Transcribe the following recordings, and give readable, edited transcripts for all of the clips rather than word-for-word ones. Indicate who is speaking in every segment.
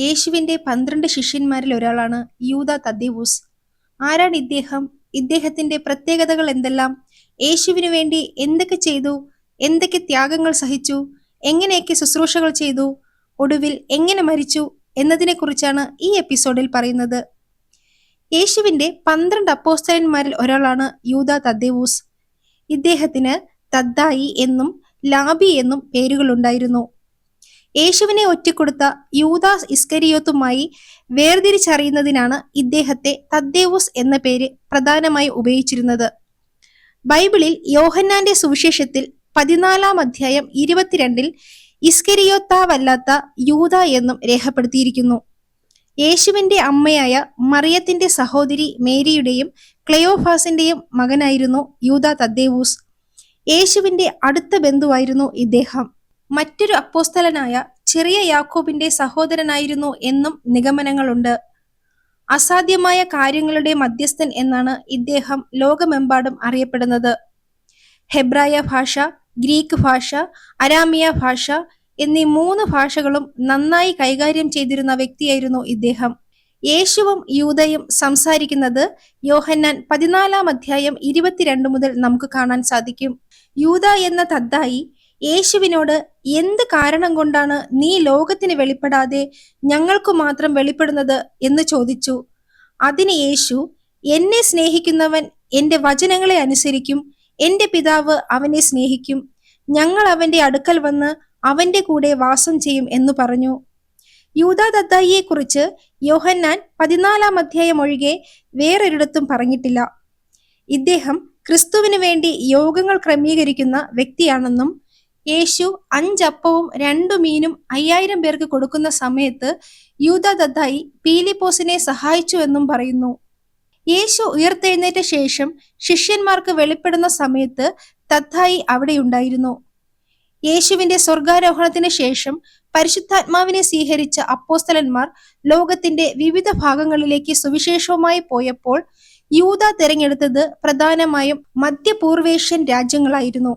Speaker 1: യേശുവിന്റെ 12 ശിഷ്യന്മാരിൽ ഒരാളാണ് യൂദാ തദ്ദേവൂസ്. ആരാണ് ഇദ്ദേഹം? ഇദ്ദേഹത്തിന്റെ പ്രത്യേകതകൾ എന്തെല്ലാം? യേശുവിനു വേണ്ടി എന്തൊക്കെ ചെയ്തു? എന്തൊക്കെ ത്യാഗങ്ങൾ സഹിച്ചു? എങ്ങനെയൊക്കെ ശുശ്രൂഷകൾ ചെയ്തു? ഒടുവിൽ എങ്ങനെ മരിച്ചു എന്നതിനെക്കുറിച്ചാണ് ഈ എപ്പിസോഡിൽ പറയുന്നത്. യേശുവിന്റെ 12 അപ്പോസ്തലന്മാരിൽ ഒരാളാണ് യൂദാ തദ്ദേവൂസ്. ഇദ്ദേഹത്തിന് തദ്ദായി എന്നും ലാബി എന്നും പേരുകളുണ്ടായിരുന്നു. യേശുവിനെ ഒറ്റിക്കൊടുത്ത യൂദാസ് ഇസ്കരിയോത്തുമായി വേർതിരിച്ചറിയുന്നതിനാണ് ഇദ്ദേഹത്തെ തദ്ദേവൂസ് എന്ന പേര് പ്രധാനമായി ഉപയോഗിച്ചിരുന്നത്. ബൈബിളിൽ യോഹന്നാന്റെ സുവിശേഷത്തിൽ 14 അധ്യായം 22 ഇസ്കരിയോത്താവല്ലാത്ത യൂദ എന്നും രേഖപ്പെടുത്തിയിരിക്കുന്നു. യേശുവിന്റെ അമ്മയായ മറിയത്തിന്റെ സഹോദരി മേരിയുടെയും ക്ലെയോഫാസിന്റെയും മകനായിരുന്നു യൂദാ തദ്ദേവൂസ്. യേശുവിന്റെ അടുത്ത ബന്ധുവായിരുന്നു ഇദ്ദേഹം. മറ്റൊരു അപ്പോസ്തലനായ ചെറിയ യാക്കോബിന്റെ സഹോദരനായിരുന്നു എന്നും നിഗമനങ്ങളുണ്ട്. അസാധ്യമായ കാര്യങ്ങളുടെ മധ്യസ്ഥൻ എന്നാണ് ഇദ്ദേഹം ലോകമെമ്പാടും അറിയപ്പെടുന്നത്. ഹെബ്രായ ഭാഷ, ഗ്രീക്ക് ഭാഷ, അരാമിയ ഭാഷ എന്നീ 3 ഭാഷകളും നന്നായി കൈകാര്യം ചെയ്തിരുന്ന വ്യക്തിയായിരുന്നു ഇദ്ദേഹം. യേശുവും യൂദയും സംസാരിക്കുന്നത് യോഹന്നാൻ 14 അധ്യായം 22 മുതൽ നമുക്ക് കാണാൻ സാധിക്കും. യൂദ എന്ന തദ്ദായി യേശുവിനോട് എന്ത് കാരണം കൊണ്ടാണ് നീ ലോകത്തിന് വെളിപ്പെടാതെ ഞങ്ങൾക്കു മാത്രം വെളിപ്പെടുന്നത് എന്ന് ചോദിച്ചു. അതിന് യേശു, എന്നെ സ്നേഹിക്കുന്നവൻ എന്റെ വചനങ്ങളെ അനുസരിക്കും, എന്റെ പിതാവ് അവനെ സ്നേഹിക്കും, ഞങ്ങൾ അവന്റെ അടുക്കൽ വന്ന് അവന്റെ കൂടെ വാസം ചെയ്യും എന്ന് പറഞ്ഞു. യൂദാ തദ്ദായിയെ കുറിച്ച് യോഹന്നാൻ 14 അധ്യായം ഒഴികെ വേറൊരിടത്തും പറഞ്ഞിട്ടില്ല. ഇദ്ദേഹം ക്രിസ്തുവിന് വേണ്ടി യോഗങ്ങൾ ക്രമീകരിക്കുന്ന വ്യക്തിയാണെന്നും യേശു 5 അപ്പവും 2 മീനും 5000 പേർക്ക് കൊടുക്കുന്ന സമയത്ത് യൂദാ തദ്ദായി പീലിപ്പോസിനെ സഹായിച്ചു എന്നും പറയുന്നു. യേശു ഉയർത്തെഴുന്നേറ്റ ശേഷം ശിഷ്യന്മാർക്ക് വെളിപ്പെടുന്ന സമയത്ത് തദ്ദായി അവിടെയുണ്ടായിരുന്നു. യേശുവിന്റെ സ്വർഗാരോഹണത്തിന് ശേഷം പരിശുദ്ധാത്മാവിനെ സ്വീകരിച്ച അപ്പോസ്തലന്മാർ ലോകത്തിന്റെ വിവിധ ഭാഗങ്ങളിലേക്ക് സുവിശേഷവുമായി പോയപ്പോൾ യൂദാ തിരഞ്ഞെടുത്തത് പ്രധാനമായും മധ്യപൂർവേഷ്യൻ രാജ്യങ്ങളായിരുന്നു.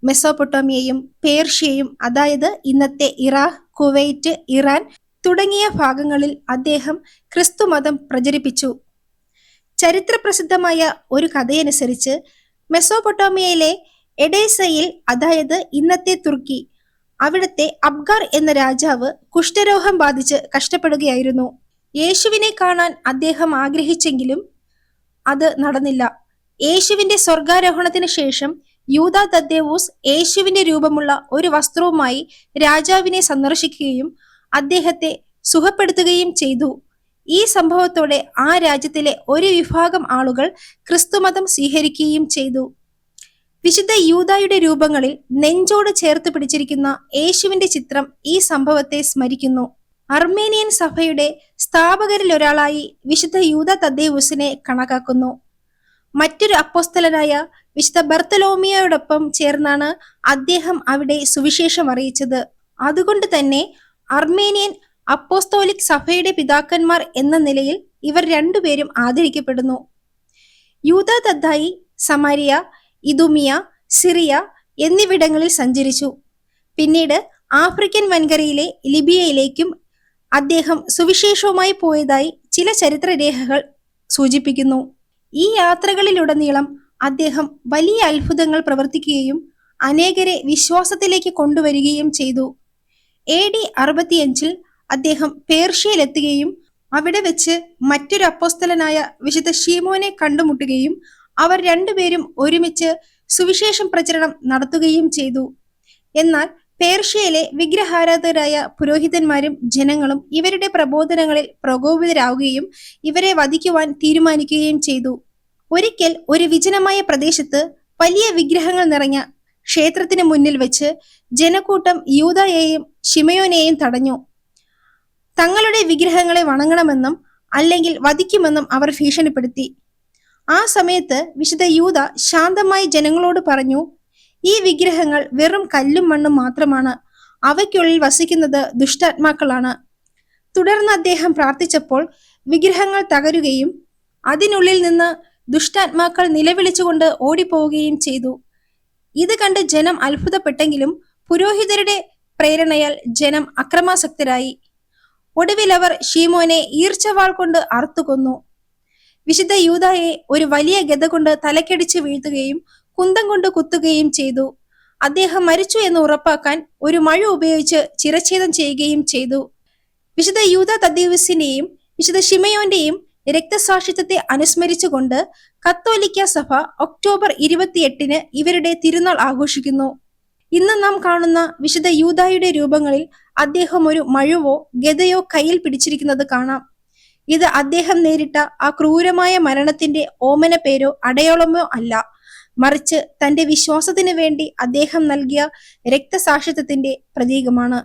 Speaker 1: മെസോപ്പൊട്ടാമിയയും പേർഷ്യയും, അതായത് ഇന്നത്തെ ഇറാഖ്, കുവൈറ്റ്, ഇറാൻ തുടങ്ങിയ ഭാഗങ്ങളിൽ അദ്ദേഹം ക്രിസ്തുമതം പ്രചരിപ്പിച്ചു. ചരിത്രപ്രസിദ്ധമായ ഒരു കഥയനുസരിച്ച് മെസോപ്പൊട്ടാമിയയിലെ എഡേസയിൽ, അതായത് ഇന്നത്തെ തുർക്കി, അവിടുത്തെ അബ്ഗാർ എന്ന രാജാവ് കുഷ്ഠരോഗം ബാധിച്ച് കഷ്ടപ്പെടുകയായിരുന്നു. യേശുവിനെ കാണാൻ അദ്ദേഹം ആഗ്രഹിച്ചെങ്കിലും അത് നടന്നില്ല. യേശുവിന്റെ സ്വർഗാരോഹണത്തിന് ശേഷം യൂദാ തദ്ദേവൂസ് യേശുവിന്റെ രൂപമുള്ള ഒരു വസ്ത്രവുമായി രാജാവിനെ സന്ദർശിക്കുകയും അദ്ദേഹത്തെ സുഖപ്പെടുത്തുകയും ചെയ്തു. ഈ സംഭവത്തോടെ ആ രാജ്യത്തിലെ ഒരു വിഭാഗം ആളുകൾ ക്രിസ്തുമതം സ്വീകരിക്കുകയും ചെയ്തു. വിശുദ്ധ യൂദായുടെ രൂപങ്ങളിൽ നെഞ്ചോട് ചേർത്ത് പിടിച്ചിരിക്കുന്ന യേശുവിന്റെ ചിത്രം ഈ സംഭവത്തെ സ്മരിക്കുന്നു. അർമേനിയൻ സഭയുടെ സ്ഥാപകരിൽ ഒരാളായി വിശുദ്ധ യൂദാ തദ്ദേവൂസിനെ കണക്കാക്കുന്നു. മറ്റൊരു അപ്പോസ്തലനായ വിശുദ്ധ ബർത്തലോമിയോടൊപ്പം ചേർന്നാണ് അദ്ദേഹം അവിടെ സുവിശേഷം അറിയിച്ചത്. അതുകൊണ്ട് തന്നെ അർമേനിയൻ അപ്പോസ്തോലിക് സഭയുടെ പിതാക്കന്മാർ എന്ന നിലയിൽ ഇവർ രണ്ടുപേരും ആദരിക്കപ്പെടുന്നു. യൂദാ തദ്ദായി സമാരിയ, ഇദുമിയ, സിറിയ എന്നിവിടങ്ങളിൽ സഞ്ചരിച്ചു. പിന്നീട് ആഫ്രിക്കൻ വൻകരയിലെ ലിബിയയിലേക്കും അദ്ദേഹം സുവിശേഷവുമായി പോയതായി ചില ചരിത്രരേഖകൾ സൂചിപ്പിക്കുന്നു. ഈ യാത്രകളിലുടനീളം അദ്ദേഹം വലിയ അത്ഭുതങ്ങൾ പ്രവർത്തിക്കുകയും അനേകരെ വിശ്വാസത്തിലേക്ക് കൊണ്ടുവരികയും ചെയ്തു. AD 65 അദ്ദേഹം പേർഷ്യയിലെത്തുകയും അവിടെ വെച്ച് മറ്റൊരു അപ്പോസ്തലനായ വിശുദ്ധ ശീമോനെ കണ്ടുമുട്ടുകയും അവർ രണ്ടുപേരും ഒരുമിച്ച് സുവിശേഷം പ്രചരണം നടത്തുകയും ചെയ്തു. എന്നാൽ പേർഷ്യയിലെ വിഗ്രഹാരാധകരായ പുരോഹിതന്മാരും ജനങ്ങളും ഇവരുടെ പ്രബോധനങ്ങളിൽ പ്രകോപിതരാവുകയും ഇവരെ വധിക്കുവാൻ തീരുമാനിക്കുകയും ചെയ്തു. ഒരിക്കൽ ഒരു വിജനമായ പ്രദേശത്ത് വലിയ വിഗ്രഹങ്ങൾ നിറഞ്ഞ ക്ഷേത്രത്തിന് മുന്നിൽ വെച്ച് ജനക്കൂട്ടം യൂദായെയും ശിമയോനെയും തടഞ്ഞു. തങ്ങളുടെ വിഗ്രഹങ്ങളെ വണങ്ങണമെന്നും അല്ലെങ്കിൽ വധിക്കുമെന്നും അവർ ഭീഷണിപ്പെടുത്തി. ആ സമയത്ത് വിശുദ്ധ യൂദ ശാന്തമായി ജനങ്ങളോട് പറഞ്ഞു, ഈ വിഗ്രഹങ്ങൾ വെറും കല്ലും മണ്ണും മാത്രമാണ്, അവയ്ക്കുള്ളിൽ വസിക്കുന്നത് ദുഷ്ടാത്മാക്കളാണ്. തുടർന്ന് അദ്ദേഹം പ്രാർത്ഥിച്ചപ്പോൾ വിഗ്രഹങ്ങൾ തകരുകയും അതിനുള്ളിൽ നിന്ന് ദുഷ്ടാത്മാക്കൾ നിലവിളിച്ചുകൊണ്ട് ഓടിപ്പോവുകയും ചെയ്തു. ഇത് കണ്ട് ജനം അത്ഭുതപ്പെട്ടെങ്കിലും പുരോഹിതരുടെ പ്രേരണയാൽ ജനം അക്രമാസക്തരായി. ഒടുവിൽ അവർ ഷീമോനെ ഈർച്ചവാൾ കൊണ്ട് അറുത്തുകൊന്നു. വിശുദ്ധ യൂദായെ ഒരു വലിയ ഗദ കൊണ്ട് തലക്കടിച്ച് വീഴ്ത്തുകയും കുന്തം കൊണ്ട് കുത്തുകയും ചെയ്തു. അദ്ദേഹം മരിച്ചു എന്ന് ഉറപ്പാക്കാൻ ഒരു മഴ ഉപയോഗിച്ച് ചിരച്ഛേദം ചെയ്യുകയും ചെയ്തു. വിശുദ്ധ യൂദാ തദ്ദേശിന്റെയും വിശുദ്ധ ഷിമയോന്റെയും രക്തസാക്ഷിത്വത്തെ അനുസ്മരിച്ചുകൊണ്ട് കത്തോലിക്ക സഭ ഒക്ടോബർ 28 ഇവരുടെ തിരുനാൾ ആഘോഷിക്കുന്നു. ഇന്ന് നാം കാണുന്ന വിശുദ്ധ യൂദായുടെ രൂപങ്ങളിൽ അദ്ദേഹം ഒരു മഴുവോ ഗദയോ കയ്യിൽ പിടിച്ചിരിക്കുന്നത് കാണാം. ഇത് അദ്ദേഹം നേരിട്ട ആ ക്രൂരമായ മരണത്തിന്റെ ഓമന പേരോ അടയാളമോ അല്ല, മറിച്ച് തന്റെ വിശ്വാസത്തിന് വേണ്ടി അദ്ദേഹം നൽകിയ രക്തസാക്ഷിത്വത്തിന്റെ പ്രതീകമാണ്.